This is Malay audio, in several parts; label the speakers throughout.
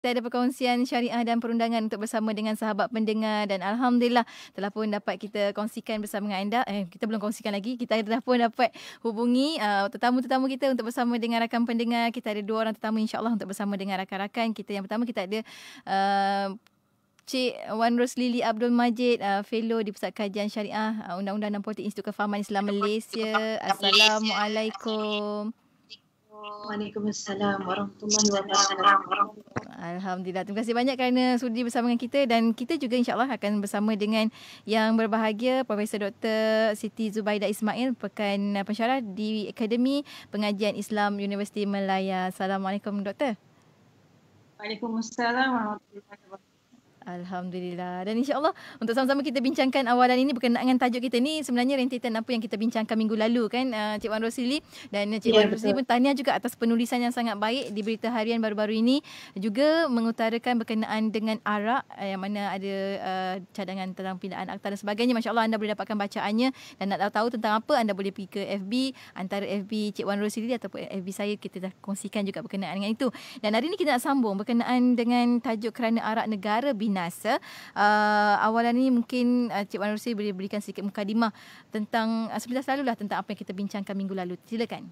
Speaker 1: kita ada perkongsian syariah dan perundangan untuk bersama dengan sahabat pendengar, dan alhamdulillah telah pun dapat kita kongsikan bersama dengan anda. Kita belum kongsikan lagi, kita dah pun dapat hubungi tetamu-tetamu kita untuk bersama dengan rakan pendengar. Kita ada 2 orang tetamu insya-Allah untuk bersama dengan rakan-rakan kita. Yang pertama kita ada Cik Wan Roslili Abdul Majid, fellow di Pusat Kajian Syariah Undang-Undang dan Politik Institut Kefahaman Islam Malaysia. Assalamualaikum.
Speaker 2: Waalaikumsalam warahmatullahi wabarakatuh.
Speaker 1: Alhamdulillah. Terima kasih banyak kerana sudi bersama dengan kita, dan kita juga insya-Allah akan bersama dengan yang berbahagia Profesor Dr. Siti Zubaidah Ismail, Pekan Pensyarah di Akademi Pengajian Islam Universiti Melaya. Assalamualaikum Doktor.
Speaker 2: Waalaikumsalam warahmatullahi wabarakatuh.
Speaker 1: Alhamdulillah. Dan insya-Allah untuk sama-sama kita bincangkan awalan ini berkenaan dengan tajuk kita ni, sebenarnya rentetan apa yang kita bincangkan minggu lalu kan, Cik Wan Roslili, dan Cik Wan Roslili pun tahniah juga atas penulisan yang sangat baik di Berita Harian baru-baru ini, juga mengutarakan berkenaan dengan arak yang mana ada cadangan tentang pindaan akta dan sebagainya. Masya-Allah anda boleh dapatkan bacaannya, dan nak tahu tentang apa anda boleh pergi ke FB, antara FB Cik Wan Roslili ataupun FB saya, kita dah kongsikan juga berkenaan dengan itu. Dan hari ini kita nak sambung berkenaan dengan tajuk kerana arak negara binasa. Awalan ini mungkin Cik Wan Roslili boleh berikan sedikit mukadimah tentang sebentar selalulah tentang apa yang kita bincangkan minggu lalu. Silakan.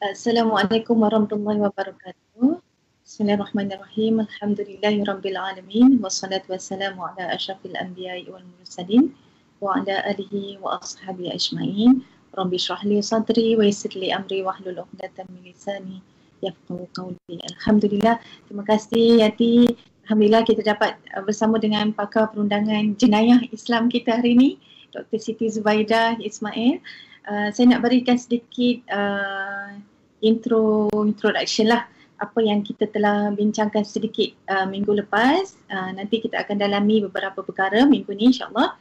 Speaker 2: Assalamualaikum warahmatullahi wabarakatuh. Bismillahirrahmanirrahim. Alhamdulillahirabbil alamin, wassalatu wassalamu ala asyrafil anbiya'i wal mursalin wa ala alihi wa ashabihi ajmain. Rabbi shrah li sadri wa yassir li amri wahlul 'uqdatam min lisani yafqahu qawli. Alhamdulillah, terima kasih Yati. Alhamdulillah kita dapat bersama dengan pakar perundangan jenayah Islam kita hari ini, Dr. Siti Zubaidah Ismail. Saya nak berikan sedikit introduction lah apa yang kita telah bincangkan sedikit minggu lepas. Nanti kita akan dalami beberapa perkara minggu ni insya-Allah.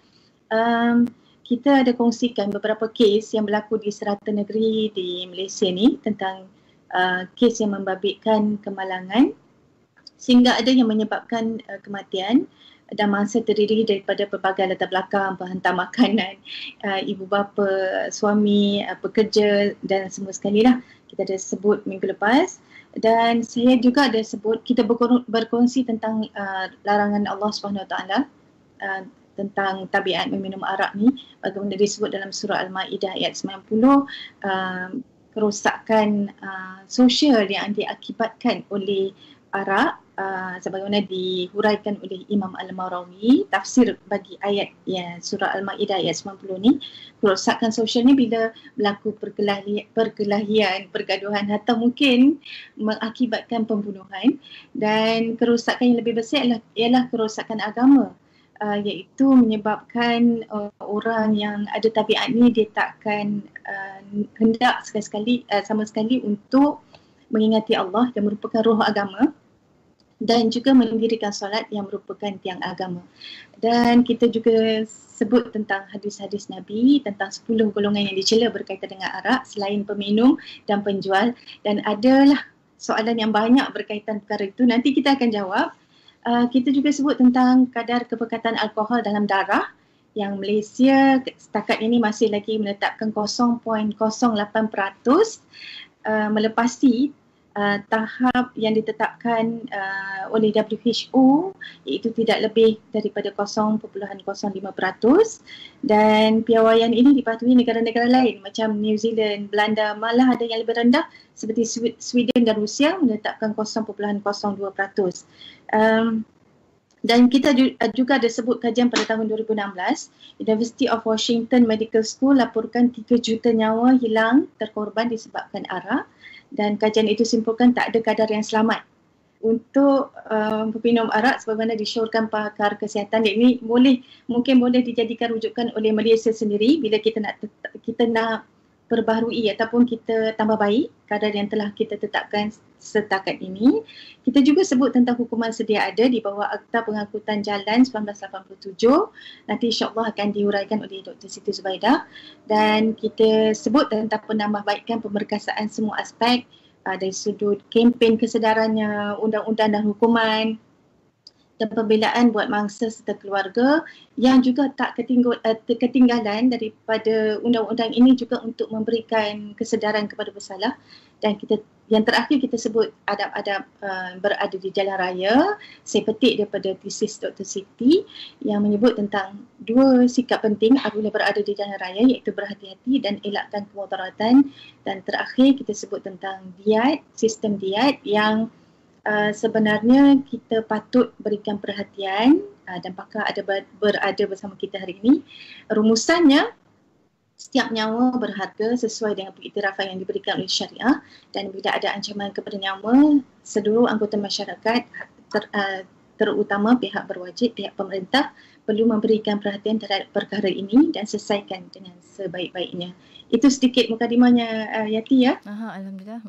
Speaker 2: Kita ada kongsikan beberapa kes yang berlaku di serata negeri di Malaysia ni tentang kes yang membabitkan kemalangan sehingga ada yang menyebabkan kematian, dan mangsa terdiri daripada pelbagai latar belakang, penghantar makanan, ibu bapa, suami, pekerja dan semua sekali lah. Kita ada sebut minggu lepas, dan saya juga ada sebut, kita berkongsi tentang larangan Allah SWT tentang tabiat meminum arak ni, bagaimana disebut dalam surah Al-Ma'idah ayat 90, kerosakan sosial yang diakibatkan oleh arak, sebagaimana dihuraikan oleh Imam Al-Marawi, tafsir bagi ayat surah Al-Ma'idah ayat 90 ni. Kerosakan sosial ni bila berlaku perkelahian, pergaduhan atau mungkin mengakibatkan pembunuhan, dan kerosakan yang lebih besar ialah kerosakan agama, iaitu menyebabkan orang yang ada tabiat ni dia takkan hendak sama sekali untuk mengingati Allah yang merupakan roh agama, dan juga mendirikan solat yang merupakan tiang agama. Dan kita juga sebut tentang hadis-hadis Nabi tentang 10 golongan yang dicela berkaitan dengan arak selain peminum dan penjual, dan adalah soalan yang banyak berkaitan perkara itu, nanti kita akan jawab. Kita juga sebut tentang kadar kepekatan alkohol dalam darah yang Malaysia setakat ini masih lagi menetapkan 0.08%, melepasi tahap yang ditetapkan oleh WHO, iaitu tidak lebih daripada 0.05%, dan piawaian ini dipatuhi negara-negara lain macam New Zealand, Belanda, malah ada yang lebih rendah seperti Sweden dan Rusia menetapkan 0.02%. Dan kita juga ada sebut kajian pada tahun 2016, University of Washington Medical School laporkan 3 juta nyawa hilang terkorban disebabkan arak, dan kajian itu simpulkan tak ada kadar yang selamat untuk peminum arak sebagaimana disyorkan pakar kesihatan. Ini mungkin boleh dijadikan rujukan oleh Malaysia sendiri bila kita nak perbaharui ataupun kita tambah baik kadar yang telah kita tetapkan setakat ini. Kita juga sebut tentang hukuman sedia ada di bawah Akta Pengangkutan Jalan 1987. Nanti insya-Allah akan diuraikan oleh Dr. Siti Zubaidah. Dan kita sebut tentang penambahbaikan pemerkasaan semua aspek dari sudut kempen kesedarannya, undang-undang dan hukuman. dan pembelaan buat mangsa serta keluarga yang juga tak ketinggalan daripada undang-undang ini juga untuk memberikan kesedaran kepada bersalah. Dan yang terakhir kita sebut adab-adab berada di jalan raya. Saya petik daripada tesis Dr. Siti yang menyebut tentang 2 sikap penting apabila berada di jalan raya, iaitu berhati-hati dan elakkan kemudaratan. Dan terakhir kita sebut tentang diat, sistem diat yang sebenarnya kita patut berikan perhatian dan pakar ada berada bersama kita hari ini. Rumusannya, setiap nyawa berharga sesuai dengan pengiktirafan yang diberikan oleh syariah, dan bila ada ancaman kepada nyawa, seluruh anggota masyarakat terutama pihak berwajib, pihak pemerintah perlu memberikan perhatian terhadap perkara ini dan selesaikan dengan sebaik-baiknya. Itu sedikit mukadimahnya Yati ya.
Speaker 1: Alhamdulillah.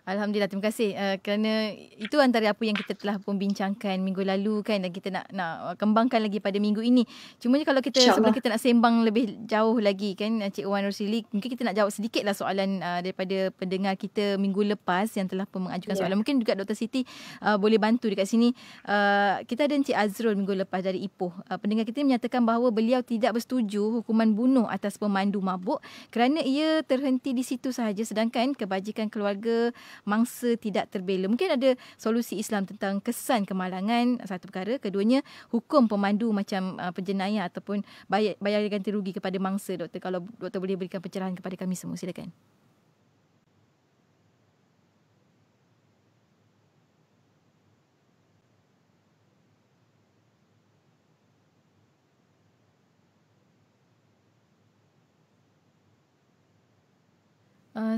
Speaker 1: Alhamdulillah, terima kasih kerana itu antara apa yang kita telah pun bincangkan minggu lalu kan, dan kita nak kembangkan lagi pada minggu ini. Cuma kalau kita sebelum kita nak sembang lebih jauh lagi kan Cik Wan Rosili, mungkin kita nak jawab sedikitlah soalan daripada pendengar kita minggu lepas yang telah pun mengajukan soalan. Mungkin juga Dr. Siti boleh bantu dekat sini. Kita ada Encik Azrul minggu lepas dari Ipoh. Pendengar kita menyatakan bahawa beliau tidak bersetuju hukuman bunuh atas pemandu mabuk kerana ia terhenti di situ sahaja, sedangkan kebajikan keluarga mangsa tidak terbela. Mungkin ada solusi Islam tentang kesan kemalangan, satu perkara. Keduanya, hukum pemandu macam penjenayah ataupun bayar ganti rugi kepada mangsa, doktor. Kalau doktor boleh berikan pencerahan kepada kami semua, silakan.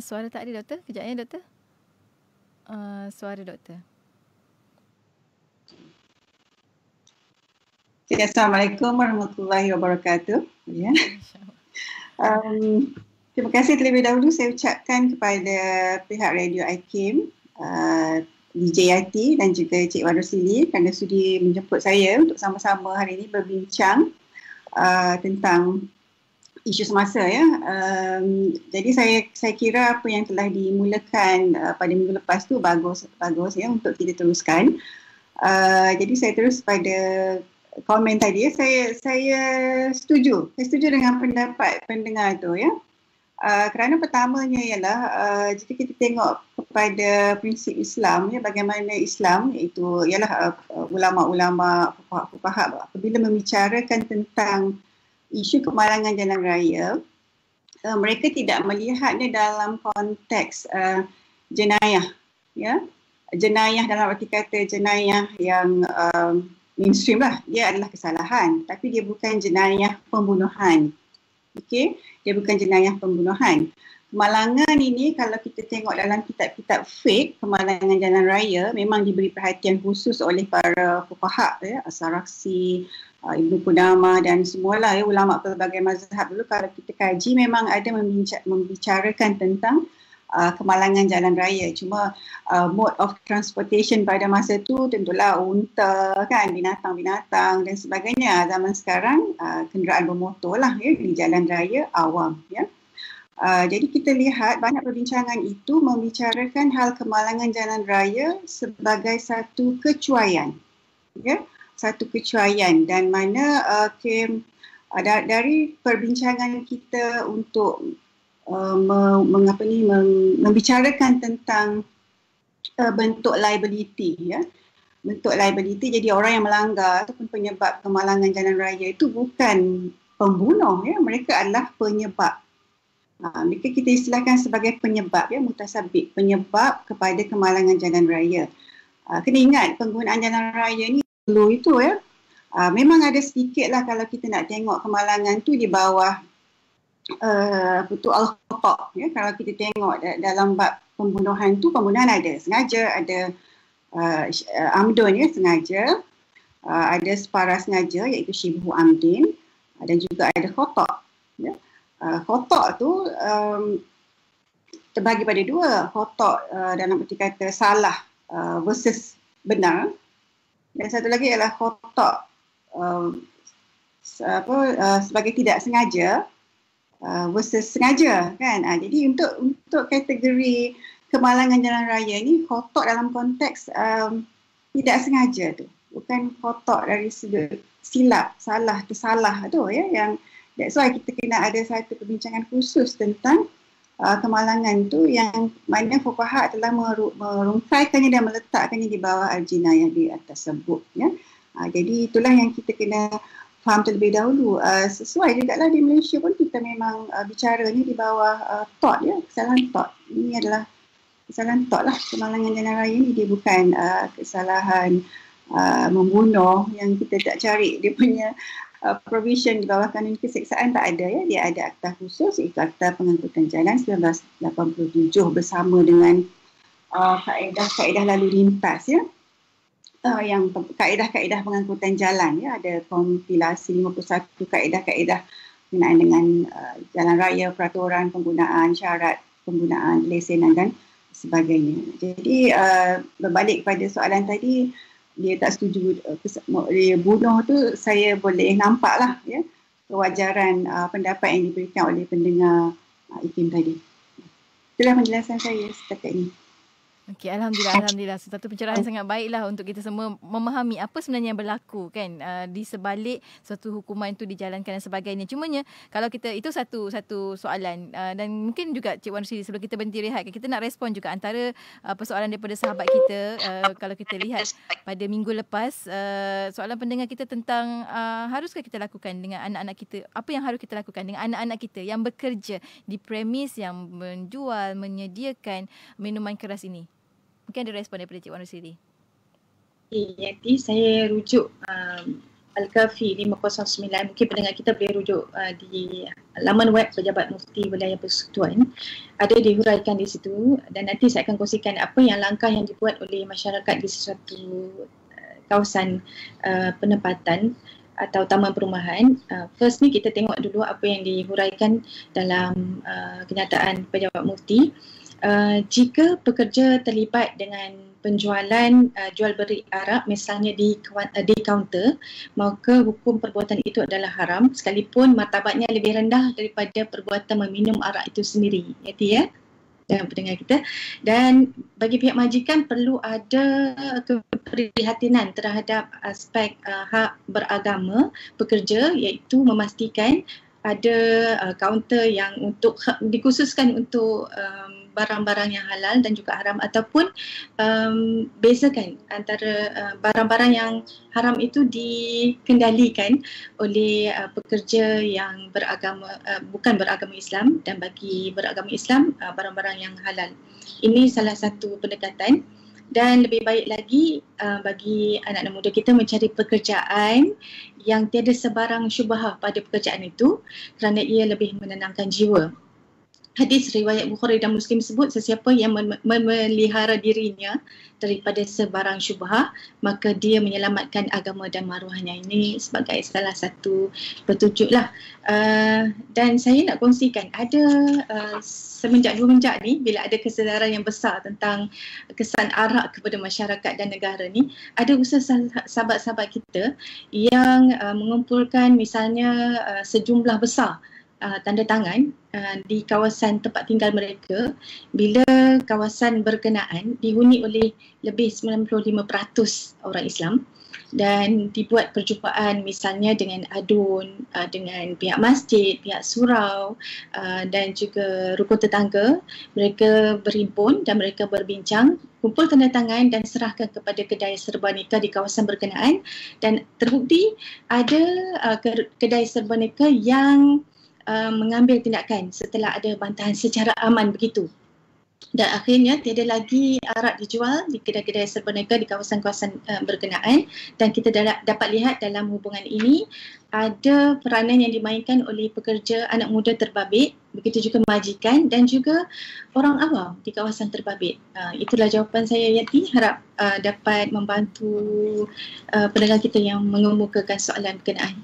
Speaker 1: Suara tak ada, doktor. Kejap ya, doktor. Suara doktor.
Speaker 3: Assalamualaikum warahmatullahi wabarakatuh. Ya. Terima kasih terlebih dahulu saya ucapkan kepada pihak Radio IKIM, DJ Yati dan juga Cik Wan Rosili kerana sudi menjemput saya untuk sama-sama hari ini berbincang tentang isu semasa ya. Jadi saya kira apa yang telah dimulakan pada minggu lepas tu bagus ya untuk kita teruskan. Jadi saya terus pada komen tadi ya, saya setuju dengan pendapat pendengar tu ya. Kerana pertamanya ialah jika kita tengok kepada prinsip Islam ya, bagaimana Islam iaitu ialah ulama-ulama fuqaha apabila membicarakan tentang isu kemalangan jalan raya, mereka tidak melihatnya dalam konteks jenayah ya. Jenayah dalam arti kata jenayah yang mainstream lah, dia adalah kesalahan, tapi dia bukan jenayah pembunuhan. Okey, dia bukan jenayah pembunuhan. Kemalangan ini kalau kita tengok dalam kitab-kitab fiqh, kemalangan jalan raya memang diberi perhatian khusus oleh para fuqaha ya, As-Sarakhsi, Ibnu Qudamah dan semualah ya, ulama pelbagai mazhab dulu kalau kita kaji memang ada membicarakan tentang kemalangan jalan raya. Cuma mode of transportation pada masa tu tentulah unta kan, binatang-binatang dan sebagainya. Zaman sekarang kenderaan bermotor lah ya, di jalan raya awam ya. Jadi kita lihat banyak perbincangan itu membicarakan hal kemalangan jalan raya sebagai satu kecuaian ya, satu kecuaian, dan mana dari perbincangan kita untuk membicarakan tentang bentuk liability ya, bentuk liability. Jadi orang yang melanggar ataupun penyebab kemalangan jalan raya itu bukan pembunuh ya, mereka adalah penyebab. Mereka kita istilahkan sebagai penyebab ya, mutasabib, penyebab kepada kemalangan jalan raya. Kena ingat penggunaan jalan raya ni dulu itu ya, memang ada sedikit lah kalau kita nak tengok kemalangan tu di bawah al-khata ya. Kalau kita tengok dalam bab pembunuhan tu, pembunuhan ada sengaja, ada amdun ya, sengaja, ada separa sengaja iaitu syibhu amdin, dan juga ada khata ya. Khata tu terbagi pada dua, khata dalam arti kata salah versus benar, dan satu lagi ialah khata sebagai tidak sengaja versus sengaja kan. Jadi untuk kategori kemalangan jalan raya ni, khata dalam konteks tidak sengaja tu bukan kotak dari sudut silap, salah, tersalah tu ya, yang that's why kita kena ada satu perbincangan khusus tentang kemalangan tu, yang mana fuqaha telah merungkaikannya dan meletakkannya di bawah al-jinayah di atas sebut ya. Jadi itulah yang kita kena faham terlebih dahulu. Sesuai juga lah di Malaysia pun kita memang bicaranya di bawah thought ya, kesalahan thought. Ini adalah kesalahan thought lah. Kemalangan jalan raya ni dia bukan kesalahan membunuh yang kita tak cari dia punya provision di bawah kanun keseksaan, tak ada ya. Dia ada akta khusus, itu Akta Pengangkutan Jalan 1987 bersama dengan kaedah-kaedah lalu lintas ya. Yang kaedah-kaedah pengangkutan jalan ya, ada kompilasi 51 kaedah-kaedah berkenaan dengan jalan raya, peraturan penggunaan, syarat penggunaan, lesenan dan sebagainya. Jadi berbalik kepada soalan tadi, dia tak setuju dia bunuh tu, saya boleh nampak lah ya kewajaran pendapat yang diberikan oleh pendengar IKIM tadi. Itulah penjelasan saya setakat ini.
Speaker 1: Okey, Alhamdulillah. Satu pencerahan yang sangat baiklah untuk kita semua memahami apa sebenarnya yang berlaku kan di sebalik suatu hukuman itu dijalankan dan sebagainya. Cumanya kalau kita, itu satu soalan dan mungkin juga Cik Wan Rosili, sebelum kita berhenti rehat, kita nak respon juga antara persoalan daripada sahabat kita. Kalau kita lihat pada minggu lepas, soalan pendengar kita tentang haruskah kita lakukan dengan anak-anak kita, apa yang harus kita lakukan dengan anak-anak kita yang bekerja di premis yang menjual, menyediakan minuman keras ini. Mungkin ada respon daripada Cik Wan Rosili.
Speaker 2: Nanti saya rujuk Al-Kafi 509. Mungkin pendengar kita boleh rujuk di laman web Pejabat Mufti Wilayah Persekutuan. Ada dihuraikan di situ, dan nanti saya akan kongsikan apa yang langkah yang dibuat oleh masyarakat di sesuatu kawasan penempatan atau taman perumahan. First ni kita tengok dulu apa yang dihuraikan dalam kenyataan Pejabat Mufti. Jika pekerja terlibat dengan penjualan jual beli arak misalnya di kaunter, maka hukum perbuatan itu adalah haram sekalipun martabatnya lebih rendah daripada perbuatan meminum arak itu sendiri. Ya, dan pendengar kita. Dan bagi pihak majikan perlu ada keprihatinan terhadap aspek hak beragama pekerja, iaitu memastikan ada kaunter yang dikhususkan untuk barang-barang yang halal dan juga haram, ataupun bezakan antara barang-barang yang haram itu dikendalikan oleh pekerja yang bukan beragama Islam, dan bagi beragama Islam barang-barang yang halal. Ini salah satu pendekatan. Dan lebih baik lagi bagi anak-anak muda kita mencari pekerjaan yang tiada sebarang syubhah pada pekerjaan itu, kerana ia lebih menenangkan jiwa. Hadis riwayat Bukhari dan Muslim sebut, sesiapa yang memelihara dirinya daripada sebarang syubhah, maka dia menyelamatkan agama dan maruahnya. Ini sebagai salah satu petunjuk lah. Dan saya nak kongsikan, ada semenjak ni, bila ada kesedaran yang besar tentang kesan arak kepada masyarakat dan negara ni, ada usaha sahabat-sahabat kita yang mengumpulkan misalnya sejumlah besar tanda tangan di kawasan tempat tinggal mereka bila kawasan berkenaan dihuni oleh lebih 95% orang Islam, dan dibuat perjumpaan misalnya dengan adun, dengan pihak masjid, pihak surau dan juga rukun tetangga. Mereka berhimpun dan mereka berbincang, kumpul tanda tangan dan serahkan kepada kedai serba nikah di kawasan berkenaan, dan terbukti ada kedai serba nikah yang mengambil tindakan setelah ada bantahan secara aman begitu. Dan akhirnya tiada lagi arak dijual di kedai-kedai serba nikah di kawasan-kawasan berkenaan. Dan kita dapat lihat dalam hubungan ini ada peranan yang dimainkan oleh pekerja anak muda terbabit, begitu juga majikan dan juga orang awam di kawasan terbabit. Itulah jawapan saya, Yati. Harap dapat membantu pendengar kita yang mengemukakan soalan berkenaan.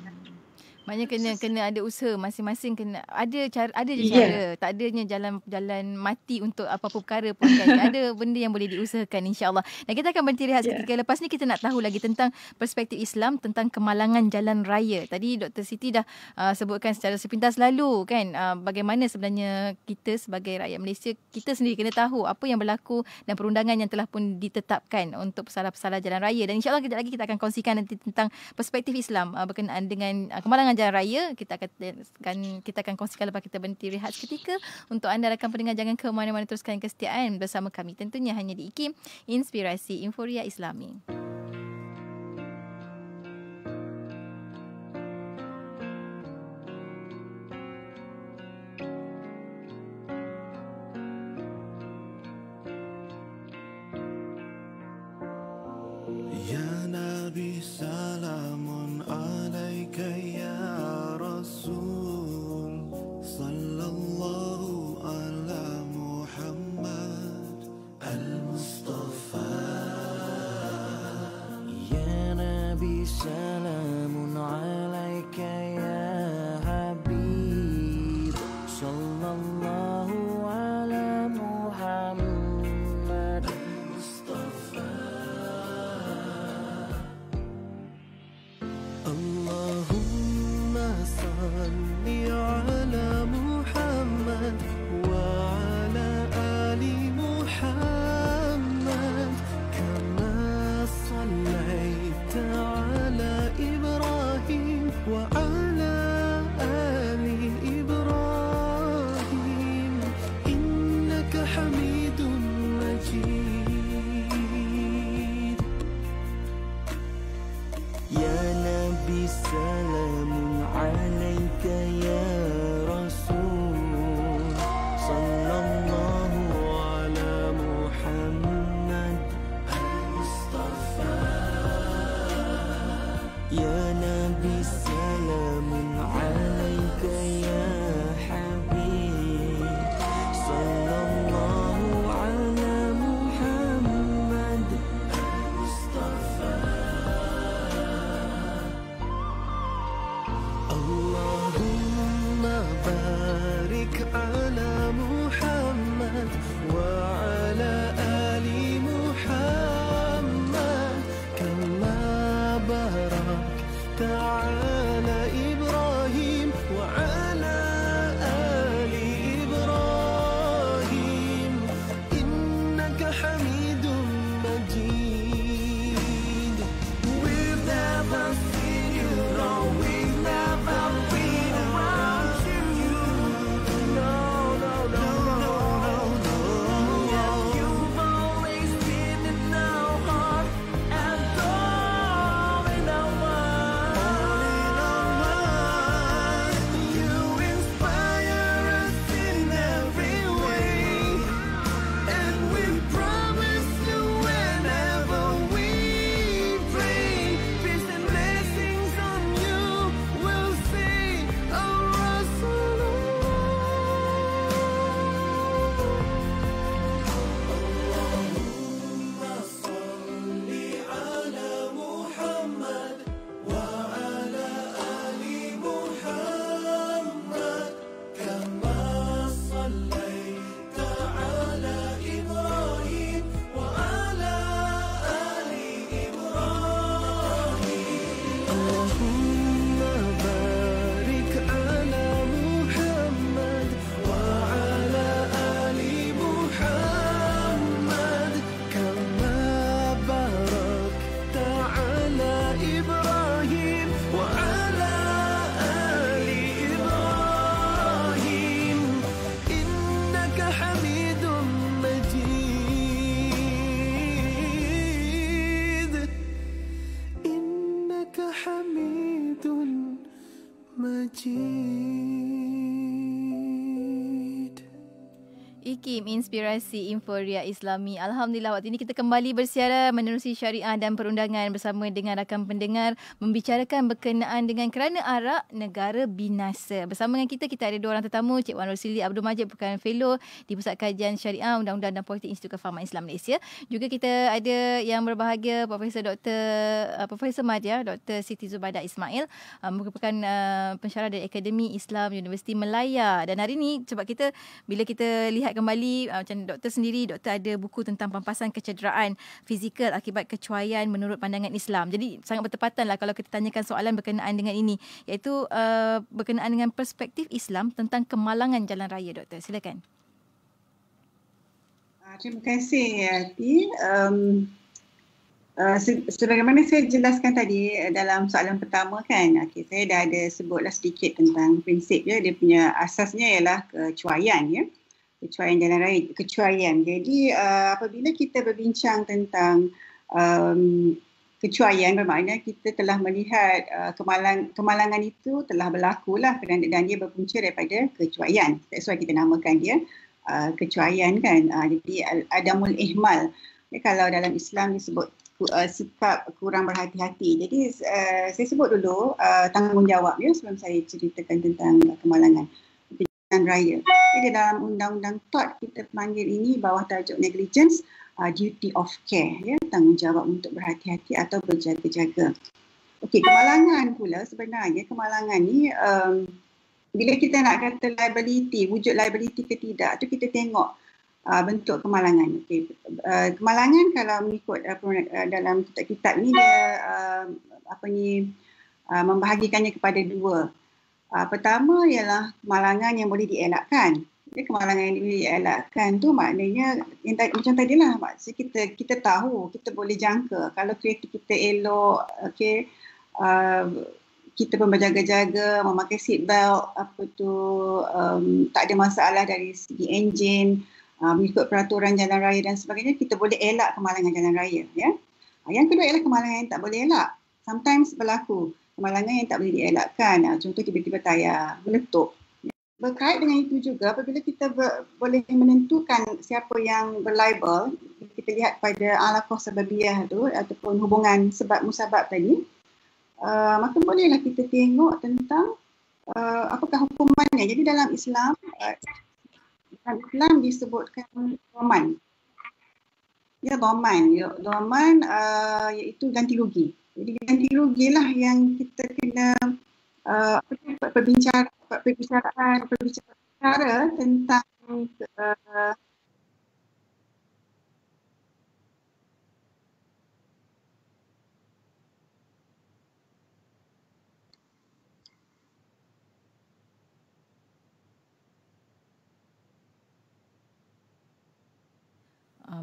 Speaker 1: Maknanya kena ada usaha masing-masing, kena ada cara, ada je cara. Tak adanya jalan mati untuk apa-apa perkara pun kan. Ada benda yang boleh diusahakan insya-Allah. Dan kita akan berhenti rehat seketika. Lepas ni kita nak tahu lagi tentang perspektif Islam tentang kemalangan jalan raya. Tadi Dr. Siti dah sebutkan secara sepintas lalu kan, bagaimana sebenarnya kita sebagai rakyat Malaysia, kita sendiri kena tahu apa yang berlaku dan perundangan yang telah pun ditetapkan untuk pesalah-pesalah jalan raya. Dan insya-Allah kejap lagi kita akan kongsikan nanti tentang perspektif Islam berkenaan dengan kemalangan jalan raya. Kita akan kongsikan lepas kita berhenti rehat seketika. Untuk anda rakan pendengar, jangan ke mana-mana, teruskan kesetiaan bersama kami tentunya hanya di IKIM, Inspirasi Inforia Islami.
Speaker 4: Ya Nabi salamun alaika ya Rasul, sallallahu ala Muhammad al-Mustafa. Ya Nabi salamun alaika ya Habib, sallallahu ala Muhammad al-Mustafa. Allahumma salli ala Muhammad wa ala ali Muhammad kama sallaita ala Ibrahim wa ala ali Ibrahim innaka Hamidun Majid. Ya Nabi salamun alaika ya Rasul, sallallahu ala Muhammad al-Mustafa. Ya Nabi salamun alaika ya Habib, sallallahu ala Muhammad al-Mustafa. Allahumma barik ala Muhammad wa ala ali Muhammad kama barakta ala Ibrahim wa ala ali Ibrahim innaka Hamidun Majid. We've never seen you, no, we've never been around you. No, no, no, no, no, no. Yet you've always been in our heart and all in our mind. You inspire us in every way, and we promise you whenever we pray, peace and blessings on you will say, oh Rasulullah. Allahumma salli ala Muhammad wa ala ali Muhammad kama sallaita ala Ibrahim wa ala ali Ibrahim. Allahumma barik ala Muhammad wa ala ali Muhammad kama barakta ala Ibrahim wa ala ali Ibrahim innaka Hamidun Majid. Innaka Hamid
Speaker 1: IKIM, Inspirasi Inforia Islami. Alhamdulillah, waktu ini kita kembali bersiara menerusi syariah dan perundangan bersama dengan rakan pendengar membicarakan berkenaan dengan kerana arak negara binasa. Bersama dengan kita ada dua orang tetamu, Cik Wan Rosili Abdul Majid, merupakan fellow di Pusat Kajian Syariah, Undang-Undang dan Politik Institut Kefahaman Islam Malaysia. Juga kita ada yang berbahagia Profesor Madya, Dr. Siti Zubaida Ismail, merupakan pensyarah dari Akademi Islam Universiti Melaya. Dan hari ini sebab bila kita lihat kembali macam doktor sendiri, doktor ada buku tentang pampasan kecederaan fizikal akibat kecuaian menurut pandangan Islam. Jadi sangat bertepatan lah kalau kita tanyakan soalan berkenaan dengan ini, iaitu berkenaan dengan perspektif Islam tentang kemalangan jalan raya. Doktor, silakan.
Speaker 3: Terima kasih, Yati. Sebagaimana saya jelaskan tadi dalam soalan pertama kan, saya dah ada sebutlah sedikit tentang prinsip dia. Dia punya asasnya ialah kecuaian, ya. Kecuaian jalan raya, kecuaian. Jadi apabila kita berbincang tentang kecuaian, bermakna kita telah melihat kemalangan itu telah berlaku lah dan dia berpunca daripada kecuaian. That's why kita namakan dia kecuaian kan. Jadi adamul ihmal. Kalau dalam Islam disebut sikap kurang berhati-hati. Jadi saya sebut dulu tanggungjawab ya sebelum saya ceritakan tentang kemalangan jalan raya. Jadi dalam undang-undang TOT kita panggil ini bawah tajuk negligence, duty of care, ya, tanggungjawab untuk berhati-hati atau berjaga-jaga. Okey, kemalangan pula sebenarnya kemalangan ni bila kita nak kata liability, wujud liability ke tidak, tu kita tengok bentuk kemalangan. Okey, kemalangan kalau mengikut dalam kitab ni dia membahagikannya kepada dua. Pertama ialah kemalangan yang boleh dielakkan. Jadi kemalangan yang boleh dielakkan tu maknanya macam tadilah, maksud kita tahu, kita boleh jangka kalau kereta kita elok, okey, kita pun berjaga-jaga, memakai seat belt, tak ada masalah dari segi enjin, mengikut peraturan jalan raya dan sebagainya, kita boleh elak kemalangan jalan raya, ya. Yang kedua ialah kemalangan yang tak boleh elak. Sometimes berlaku kemalangan yang tak boleh dielakkan. Contoh tiba-tiba tayar meletup. Berkait dengan itu juga, apabila kita boleh menentukan siapa yang berlabel, kita lihat pada alaqah sababiyah tu ataupun hubungan sebab musabab tadi, maka bolehlah kita tengok tentang apakah hukumannya. Jadi dalam Islam disebutkan dhaman. Ya, dhaman iaitu ganti rugi. Jadi ganti rugilah yang kita kena perbicaraan tentang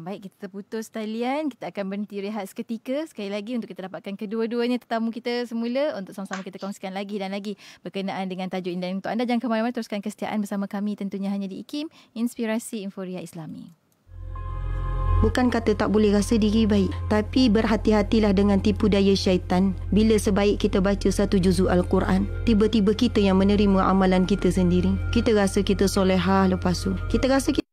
Speaker 1: Baik, kita terputus talian. Kita akan berhenti rehat seketika sekali lagi untuk kita dapatkan kedua-duanya tetamu kita semula untuk sama-sama kita kongsikan lagi dan lagi berkenaan dengan tajuk ini. Dan untuk anda jangan ke mana-mana, teruskan kesetiaan bersama kami tentunya hanya di IKIM, Inspirasi Inforia Islami.
Speaker 5: Bukan kata tak boleh rasa diri baik, tapi berhati-hatilah dengan tipu daya syaitan. Bila sebaik kita baca satu juzuk Al-Quran, tiba-tiba kita yang menerima amalan kita sendiri. Kita rasa kita solehah, lepas tu kita rasa kita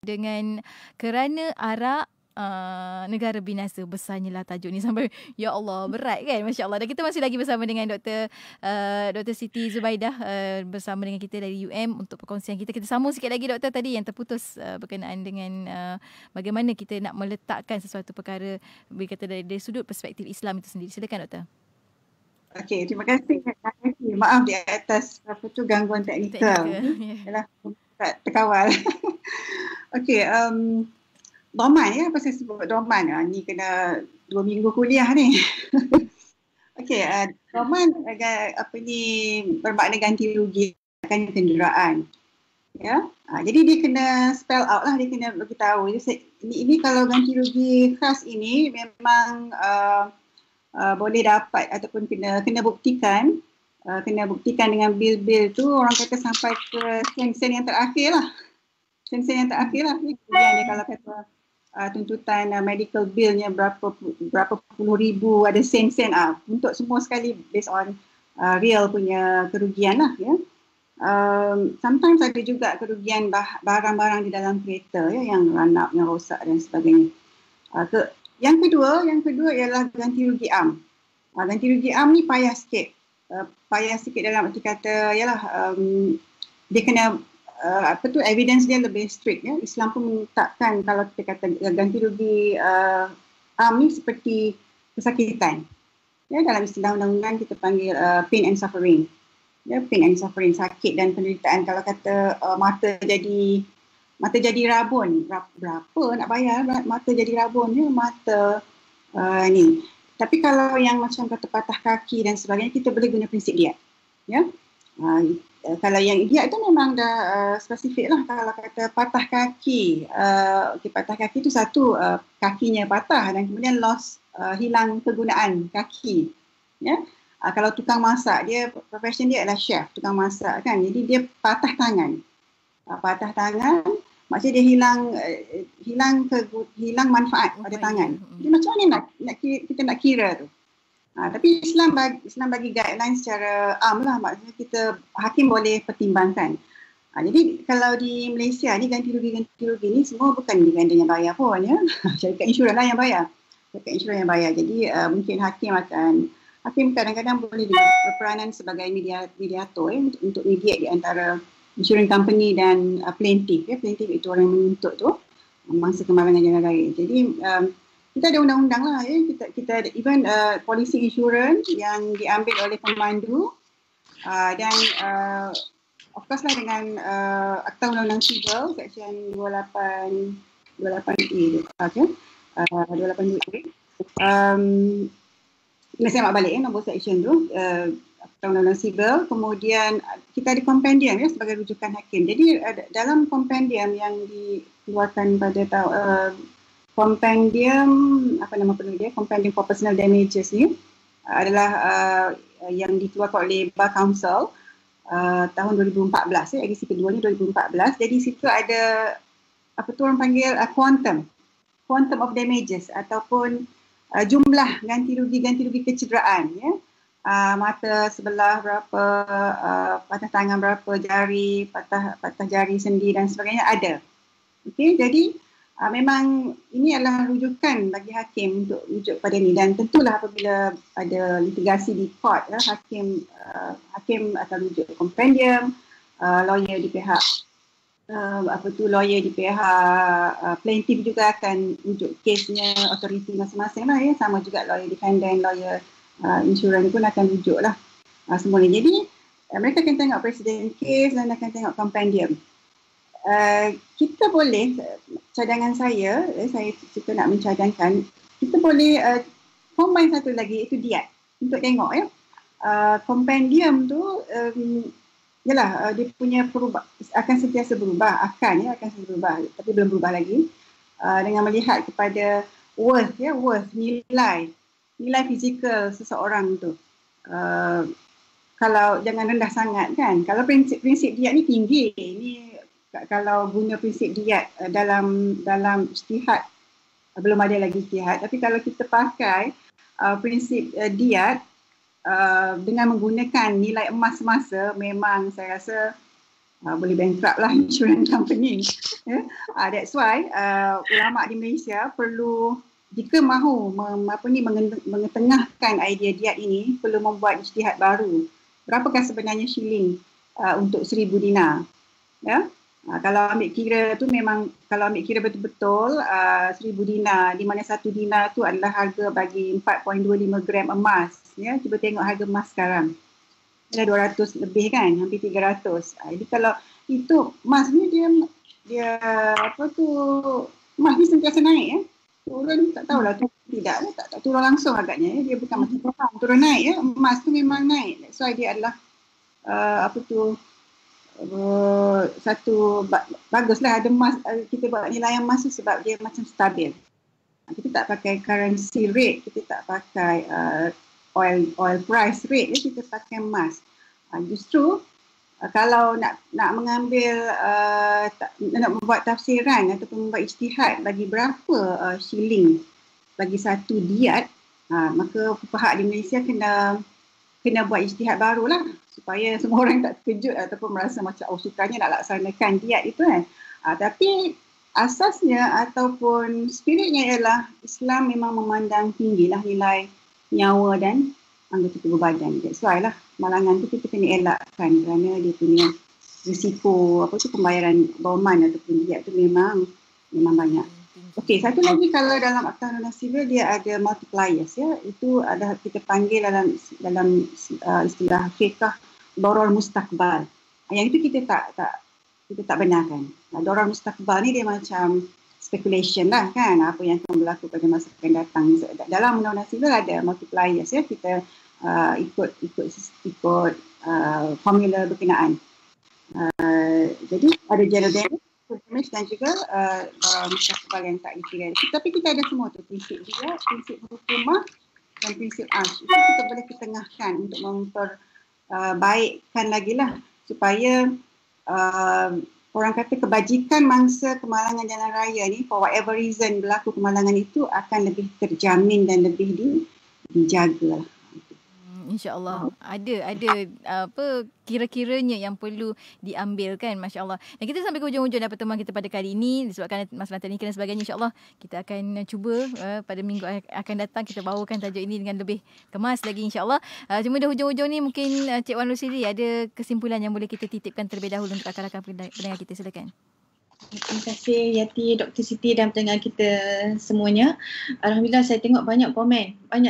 Speaker 1: dengan kerana arak negara binasa. Besarnya lah tajuk ni sampai ya Allah berat kan, Masya Allah. Dan kita masih lagi bersama dengan Dr. Siti Zubaidah bersama dengan kita dari UM untuk perkongsian kita. Kita sambung sikit lagi Doktor tadi yang terputus berkenaan dengan bagaimana kita nak meletakkan sesuatu perkara berkata dari sudut perspektif Islam itu sendiri. Silakan Doktor.
Speaker 3: Okey, terima kasih. Maaf di atas gangguan teknikal. Yalah, tak terkawal. Okey, Doman ya, apa saya sebut Doman? Ni kena 2 minggu kuliah ni. Okey, Doman bermakna ganti rugi akan kenderaan. Ya, jadi dia kena spell out lah, dia kena beritahu. Ini kalau ganti rugi khas ini memang boleh dapat ataupun kena buktikan. Kena buktikan dengan bil-bil tu, orang kata sampai ke sen-sen yang terakhir lah. Sen-sen yang terakhir lah. Kemudian dia kalau kata tuntutan medical billnya berapa puluh ribu, ada sen-sen untuk semua sekali based on real punya kerugian lah ya. Sometimes ada juga kerugian barang-barang di dalam kereta ya, yang ranap, yang rosak dan sebagainya. Yang kedua ialah ganti rugi am. Ganti rugi am ni payah sikit. Payah sikit dalam arti kata yalah dia kena evidence dia lebih strict ya. Islam pun menetapkan kalau kita kata ganti rugi am ni seperti kesakitan. Ya, dalam istilah undang-undang kita panggil pain and suffering. Ya, pain and suffering, sakit dan penderitaan. Kalau kata mata jadi rabun, berapa nak bayar mata jadi rabun ya, mata ni. Tapi kalau yang macam kata patah kaki dan sebagainya, kita boleh guna prinsip diat. Ya. Kalau yang diat tu memang dah spesifik lah. Kalau kata patah kaki, patah kaki tu satu, kakinya patah dan kemudian loss, hilang kegunaan kaki. Ya. Kalau tukang masak, dia profession dia adalah chef, tukang masak kan. Jadi dia patah tangan. Patah tangan, maksudnya dia hilang manfaat pada tangan. Jadi macam mana kita nak kira tu? Tapi Islam bagi guideline secara am lah, maksudnya hakim boleh pertimbangkan. Jadi kalau di Malaysia ni ganti rugi ni semua bukan diganda yang bayar pun ya. Syarikat insurans lah yang bayar. Jadi mungkin hakim kadang-kadang boleh berperanan sebagai mediator ya, untuk mediate di antara insurance company dan plaintiff ya. Plaintiff itu orang yang menuntut tu mangsa kemalangan jalan raya. Jadi kita ada undang-undang lah ya. Kita ada even polisi insurans yang diambil oleh pemandu dan of course lah dengan Akta Undang-Undang Sivil section 28A okay. 28A. Saya nak balik nombor section tu, Akta Undang-Undang Sivil. Kemudian kita ada kompendium ya sebagai rujukan hakim. Jadi dalam kompendium yang dikeluarkan pada kompendium, apa nama penuh dia, Compendium for Personal Damages ni adalah yang dikeluarkan oleh Bar Council tahun 2014 ya, edisi kedua ni 2014. Jadi situ ada apa tu orang panggil quantum of damages ataupun jumlah ganti rugi kecederaan ya. Mata sebelah berapa, patah tangan berapa, jari, patah jari sendi dan sebagainya ada. Okey, jadi memang ini adalah rujukan bagi hakim untuk rujuk pada ni, dan tentulah apabila ada litigasi di court ya, hakim akan rujuk kompendium, lawyer di pihak plaintiff juga akan rujuk kesnya authority masing-masing lah ya, sama juga lawyer defendant, lawyer insurans pun akan rujuk lah semuanya. Jadi mereka akan tengok presiden case dan akan tengok kompendium. Kita boleh, cadangan saya nak mencadangkan, kita boleh combine satu lagi, itu diat untuk tengok ya. Kompendium tu yalah dia punya akan sentiasa berubah, akan berubah tapi belum berubah lagi dengan melihat kepada worth nilai fizikal seseorang tu. Kalau jangan rendah sangat kan. Kalau prinsip diat ni tinggi, ni kalau guna prinsip diat dalam ijtihad belum ada lagi ijtihad, tapi kalau kita pakai prinsip diat dengan menggunakan nilai emas semasa, memang saya rasa boleh bankrupt lah insurance company. That's why ulama di Malaysia perlu, jika mahu mengetengahkan idea diet ini, perlu membuat ijtihad baru. Berapakah sebenarnya shilling untuk 1,000 dinar? Ya? Kalau ambil kira tu memang, kalau ambil kira betul-betul 1,000 dinar, di mana 1 dinar tu adalah harga bagi 4.25 gram emas. Ya, cuba tengok harga emas sekarang. Ada 200 lebih kan, hampir 300. Jadi kalau itu emas ni dia emas ni sentiasa naik ya. Turun tak tahulah tu tidak, tak turun langsung agaknya ya. Dia bukan macam turun naik ya. Emas tu memang naik. That's why dia adalah satu baguslah ada emas, kita buat nilai emas tu sebab dia macam stabil. Kita tak pakai currency rate, kita tak pakai oil price rate, kita pakai emas. Justru kalau nak mengambil nak membuat tafsiran ataupun membuat ijtihad bagi berapa shilling bagi satu diat, maka fuqaha di Malaysia kena buat ijtihad barulah supaya semua orang tak terkejut ataupun merasa macam sukanya nak laksanakan diat itu kan. Tapi asasnya ataupun spiritnya ialah Islam memang memandang tinggilah nilai nyawa dan anggota tubuh badan. That's why lah malangan tu kita kena elakkan kerana dia punya risiko pembayaran borman ataupun diat tu memang banyak. Okey, satu lagi kalau dalam Akta Undang-Undang Sivil dia ada multipliers ya. Itu ada kita panggil dalam istilah fiqh darar mustaqbal. Yang itu kita tak benarkan. Darar mustaqbal ni dia macam speculation lah kan, apa yang akan berlaku pada masa akan datang. Dalam Undang-Undang Sivil ada multipliers ya, kita ikut formula berkenaan. Jadi ada general damage dan juga mustaqbal yang tak dikira. Tapi kita ada semua tu, prinsip juga, prinsip hukumah dan prinsip arsh. Itu kita boleh ketengahkan untuk memperbaikkan lagi lah supaya orang kata kebajikan mangsa kemalangan jalan raya ni, for whatever reason berlaku kemalangan itu akan lebih terjamin dan lebih dijaga lah.
Speaker 1: InsyaAllah ada kira-kiranya yang perlu diambil kan, masya-Allah. Dan kita sampai ke hujung-hujung dalam pertemuan kita pada kali ini disebabkan masalah teknikal dan sebagainya. InsyaAllah kita akan cuba pada minggu akan datang kita bawakan tajuk ini dengan lebih kemas lagi insya-Allah. Cuma dah hujung-hujung ni mungkin Cik Wan Rosili ada kesimpulan yang boleh kita titipkan terlebih dahulu untuk rakan-rakan pendengar kita, silakan.
Speaker 2: Terima kasih Yati, Dr. Siti dan pendengar kita semuanya. Alhamdulillah saya tengok banyak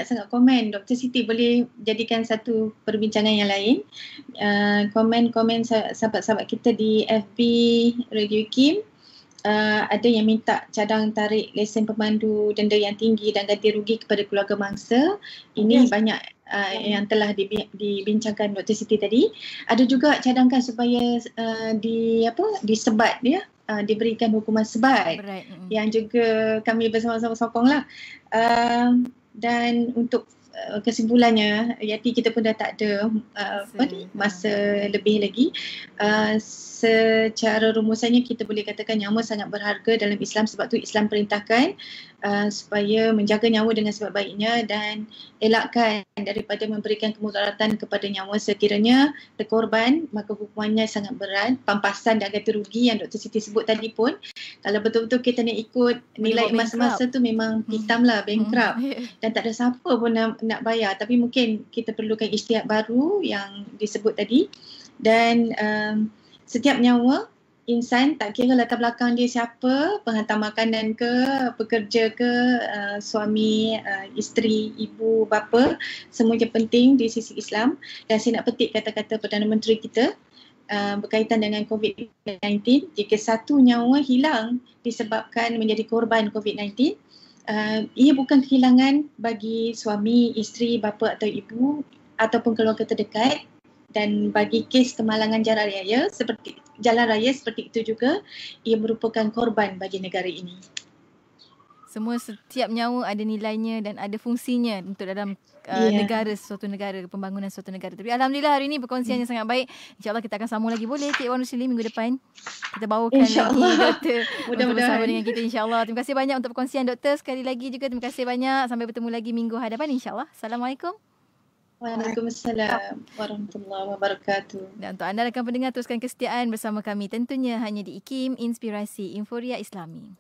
Speaker 2: sangat komen. Dr. Siti boleh jadikan satu perbincangan yang lain. Komen-komen sahabat-sahabat kita di FB Radio Kim. Ada yang minta cadang tarik lesen pemandu denda yang tinggi dan ganti rugi kepada keluarga mangsa. Ini banyak yang telah dibincangkan Dr. Siti tadi. Ada juga cadangkan supaya disebat ya. Diberikan hukuman sebat yang juga kami bersama-sama sokonglah. Dan untuk kesimpulannya, Yati, kita pun dah tak ada masa lebih lagi. Secara rumusannya kita boleh katakan nyawa sangat berharga dalam Islam, sebab tu Islam perintahkan supaya menjaga nyawa dengan sebaik-baiknya dan elakkan daripada memberikan kemudaratan kepada nyawa. Sekiranya terkorban, maka hukumannya sangat berat. Pampasan dan ganti rugi yang Dr. Siti sebut tadi pun, kalau betul-betul kita nak ikut nilai emas masa tu memang hitam lah, bankrupt. Dan tak ada siapa pun nak bayar. Tapi mungkin kita perlukan ijtihad baru yang disebut tadi. Dan setiap nyawa insan, tak kira latar belakang dia siapa, penghantar makanan ke, pekerja ke, suami, isteri, ibu, bapa, semuanya penting di sisi Islam. Dan saya nak petik kata-kata Perdana Menteri kita berkaitan dengan COVID-19. Jika satu nyawa hilang disebabkan menjadi korban COVID-19, ia bukan kehilangan bagi suami, isteri, bapa atau ibu ataupun keluarga terdekat. Dan bagi kes kemalangan jalan raya seperti itu juga, ia merupakan korban bagi negara ini.
Speaker 1: Setiap nyawa ada nilainya dan ada fungsinya untuk dalam suatu negara, pembangunan suatu negara. Tapi alhamdulillah hari ini perkongsian yang sangat baik. InsyaAllah kita akan sambung lagi, boleh Cik Wan Rosili minggu depan kita bawakan lagi doktor untuk bersama dengan kita insyaAllah. Terima kasih banyak untuk perkongsian doktor. Sekali lagi juga terima kasih banyak. Sampai bertemu lagi minggu hadapan insyaAllah. Assalamualaikum.
Speaker 2: Waalaikumsalam warahmatullahi wabarakatuh.
Speaker 1: Dan untuk anda rakan pendengar, teruskan kesetiaan bersama kami tentunya hanya di IKIM Inspirasi Inforia Islami.